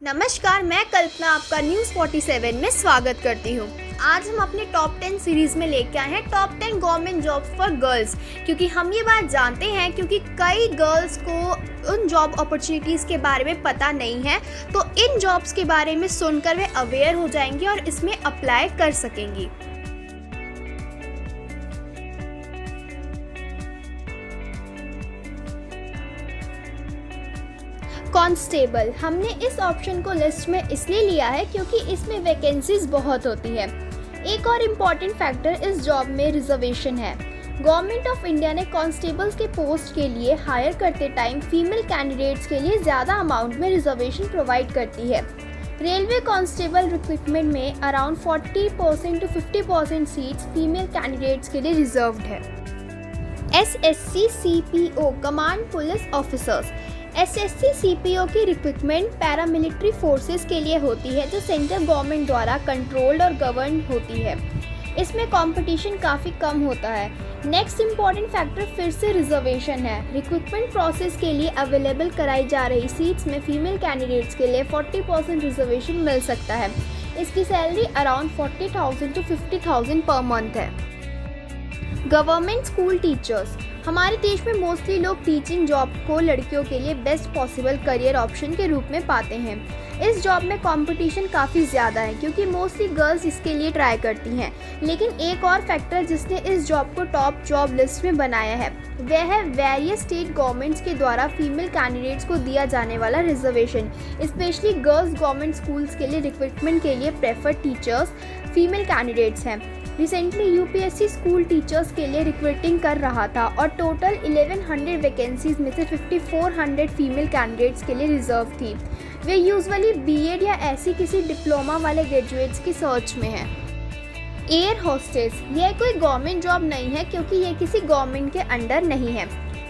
नमस्कार, मैं कल्पना आपका न्यूज़ 47 में स्वागत करती हूँ। आज हम अपने टॉप 10 सीरीज में लेके आए हैं top 10 government jobs for girls, क्योंकि हम ये बात जानते हैं क्योंकि कई गर्ल्स को उन जॉब अपॉर्चुनिटीज़ के बारे में पता नहीं है, तो इन जॉब्स के बारे में सुनकर वे अवेयर हो जाएंगी और इसमें अप्लाई कर सकेंगी। कांस्टेबल, हमने इस ऑप्शन को लिस्ट में इसलिए लिया है क्योंकि इसमें वैकेंसीज बहुत होती है। एक और इम्पॉर्टेंट फैक्टर इस जॉब में रिजर्वेशन है। गवर्नमेंट ऑफ इंडिया ने कांस्टेबल्स के पोस्ट के लिए हायर करते टाइम फीमेल कैंडिडेट्स के लिए ज़्यादा अमाउंट में रिजर्वेशन प्रोवाइड करती है। रेलवे कांस्टेबल रिक्रूटमेंट में around 40% to 50% seats female candidates के लिए रिजर्व्ड है। SSC CPO command police officers, SSC CPO की रिक्रूटमेंट पैरामिलिट्री फोर्सेस के लिए होती है जो सेंट्रल गवर्नमेंट द्वारा कंट्रोल्ड और गवर्न होती है। इसमें कंपटीशन काफ़ी कम होता है। नेक्स्ट इम्पॉर्टेंट फैक्टर फिर से रिजर्वेशन है। रिक्रूटमेंट प्रोसेस के लिए अवेलेबल कराई जा रही सीट्स में फीमेल कैंडिडेट्स के लिए 40% रिजर्वेशन मिल सकता है। इसकी salary around 40,000 to 50,000 per month है। गवर्नमेंट स्कूल टीचर्स, हमारे देश में मोस्टली लोग टीचिंग जॉब को लड़कियों के लिए बेस्ट पॉसिबल करियर ऑप्शन के रूप में पाते हैं। इस जॉब में कंपटीशन काफ़ी ज़्यादा है क्योंकि मोस्टली गर्ल्स इसके लिए ट्राई करती हैं। लेकिन एक और फैक्टर जिसने इस जॉब को टॉप जॉब लिस्ट में बनाया है वह है वेरियस स्टेट गवर्नमेंट्स के द्वारा फीमेल कैंडिडेट्स को दिया जाने वाला reservation. Specially girls government schools के लिए रिक्रूटमेंट के लिए प्रेफर्ड टीचर्स फीमेल कैंडिडेट्स हैं। रिसेंटली यूपीएससी स्कूल टीचर्स के लिए रिक्रूटिंग कर रहा था और टोटल 1100 वैकेंसीज में से 5400 फीमेल कैंडिडेट्स के लिए रिजर्व थी। वे यूजुअली बीएड या ऐसी किसी डिप्लोमा वाले ग्रेजुएट्स की सर्च में हैं। एयर होस्टेस, यह कोई गवर्नमेंट जॉब नहीं है क्योंकि ये किसी गवर्नमेंट के अंडर नहीं है,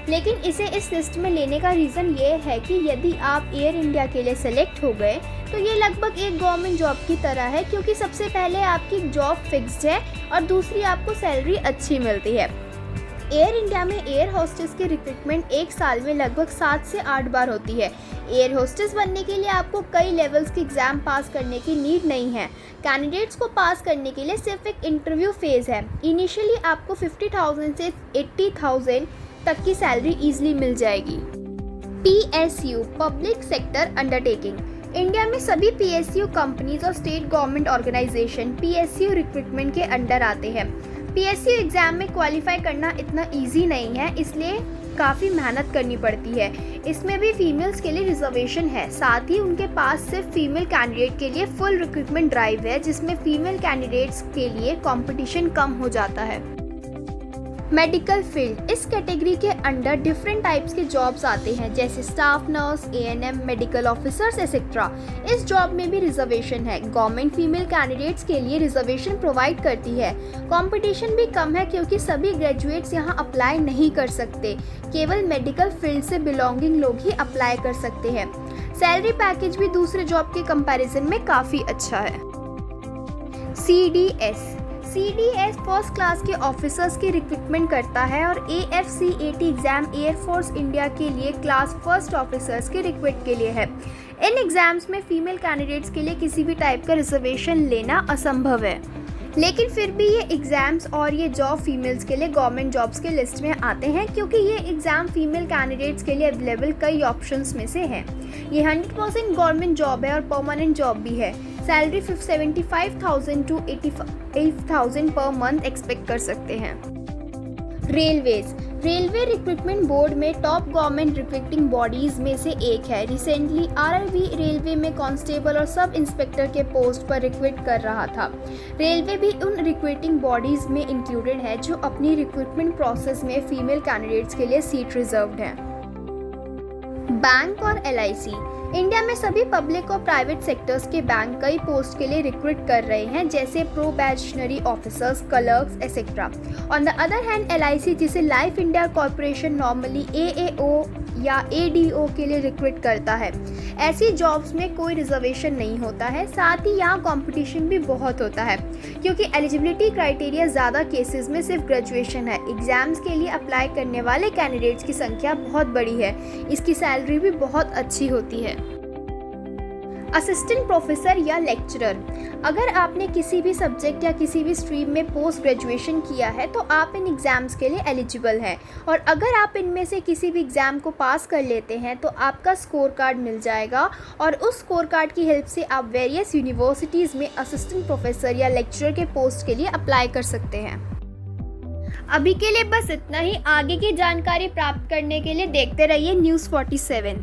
लेकिन इसे इस लिस्ट में लेने का रीज़न ये है कि यदि आप एयर इंडिया के लिए सेलेक्ट हो गए तो ये लगभग एक गवर्नमेंट जॉब की तरह है क्योंकि सबसे पहले आपकी जॉब फिक्स्ड है और दूसरी आपको सैलरी अच्छी मिलती है। एयर इंडिया में एयर होस्टेस की रिक्रूटमेंट एक साल में लगभग 7 से 8 बार होती है। एयर होस्टेस बनने के लिए आपको कई लेवल्स की एग्ज़ाम पास करने की नीड नहीं है। कैंडिडेट्स को पास करने के लिए सिर्फ एक इंटरव्यू फेज़ है। इनिशियली आपको 50,000 से 80,000 तक की सैलरी ईजिली मिल जाएगी। PSU public sector undertaking, India में सभी PSU कंपनीज और state government organisation PSU recruitment के अंडर आते हैं। PSU एग्ज़ाम में क्वालिफाई करना इतना इजी नहीं है, इसलिए काफ़ी मेहनत करनी पड़ती है। इसमें भी फीमेल्स के लिए रिजर्वेशन है। साथ ही उनके पास सिर्फ फीमेल कैंडिडेट के लिए फुल रिक्रूटमेंट ड्राइव है जिसमें फीमेल कैंडिडेट्स के लिए कंपटीशन कम हो जाता है। मेडिकल फील्ड, इस कैटेगरी के अंडर डिफरेंट टाइप्स के जॉब्स आते हैं जैसे staff nurse, ANM, medical officers etcetera. इस जॉब में भी रिजर्वेशन है। गवर्नमेंट फीमेल कैंडिडेट्स के लिए रिजर्वेशन प्रोवाइड करती है। कंपटीशन भी कम है क्योंकि सभी ग्रेजुएट्स यहां अप्लाई नहीं कर सकते। केवल मेडिकल फील्ड से बिलोंगिंग लोग ही अप्लाई कर सकते हैं। सैलरी पैकेज भी दूसरे जॉब के कंपैरिजन में काफ़ी अच्छा है। CDS फर्स्ट क्लास के ऑफिसर्स की रिक्रूटमेंट करता है और AFCAT एग्ज़ाम एयरफोर्स इंडिया के लिए क्लास फर्स्ट ऑफिसर्स के रिक्रूट के लिए है। इन एग्ज़ाम्स में फीमेल कैंडिडेट्स के लिए किसी भी टाइप का रिजर्वेशन लेना असंभव है, लेकिन फिर भी ये एग्ज़ाम्स और ये जॉब फीमेल्स के लिए गवर्नमेंट जॉब्स के लिस्ट में आते हैं क्योंकि ये एग्ज़ाम फीमेल कैंडिडेट्स के लिए अवेलेबल कई ऑप्शंस में से है। ये 100% गवर्नमेंट जॉब है और परमानेंट जॉब भी है। Salary 75,000 to 85,000 per month expect कर सकते हैं। रेलवे रिक्रूटमेंट बोर्ड में टॉप गवर्नमेंट रिक्रूटिंग बॉडीज़ में से एक है। रिसेंटली RRB रेलवे में कांस्टेबल और सब इंस्पेक्टर के पोस्ट पर रिक्रूट कर रहा था। रेलवे भी उन रिक्रूटिंग बॉडीज़ में इंक्लूडेड है जो अपनी रिक्रूटमेंट प्रोसेस में फीमेल कैंडिडेट्स के लिए सीट रिजर्व्ड है। बैंक और LIC, इंडिया में सभी पब्लिक और प्राइवेट सेक्टर्स के बैंक कई पोस्ट के लिए रिक्रूट कर रहे हैं जैसे probationary officers, clerks etcetera. On the other hand LIC जिसे life India corporation normally AAO या ADO के लिए रिक्रूट करता है। ऐसी जॉब्स में कोई रिजर्वेशन नहीं होता है। साथ ही यहाँ कंपटीशन भी बहुत होता है क्योंकि एलिजिबिलिटी क्राइटेरिया ज़्यादा केसेस में सिर्फ ग्रेजुएशन है। एग्ज़ाम्स के लिए अप्लाई करने वाले कैंडिडेट्स की संख्या बहुत बड़ी है। इसकी सैलरी भी बहुत अच्छी होती है। असिस्टेंट प्रोफेसर या लेक्चरर। अगर आपने किसी भी सब्जेक्ट या किसी भी स्ट्रीम में पोस्ट ग्रेजुएशन किया है तो आप इन एग्ज़ाम्स के लिए एलिजिबल हैं, और अगर आप इनमें से किसी भी एग्ज़ाम को पास कर लेते हैं तो आपका स्कोर कार्ड मिल जाएगा, और उस स्कोर कार्ड की हेल्प से आप वेरियस यूनिवर्सिटीज़ में असिस्टेंट प्रोफेसर या लेक्चरर के पोस्ट के लिए अप्लाई कर सकते हैं। अभी के लिए बस इतना ही। आगे की जानकारी प्राप्त करने के लिए देखते रहिए न्यूज़ 47।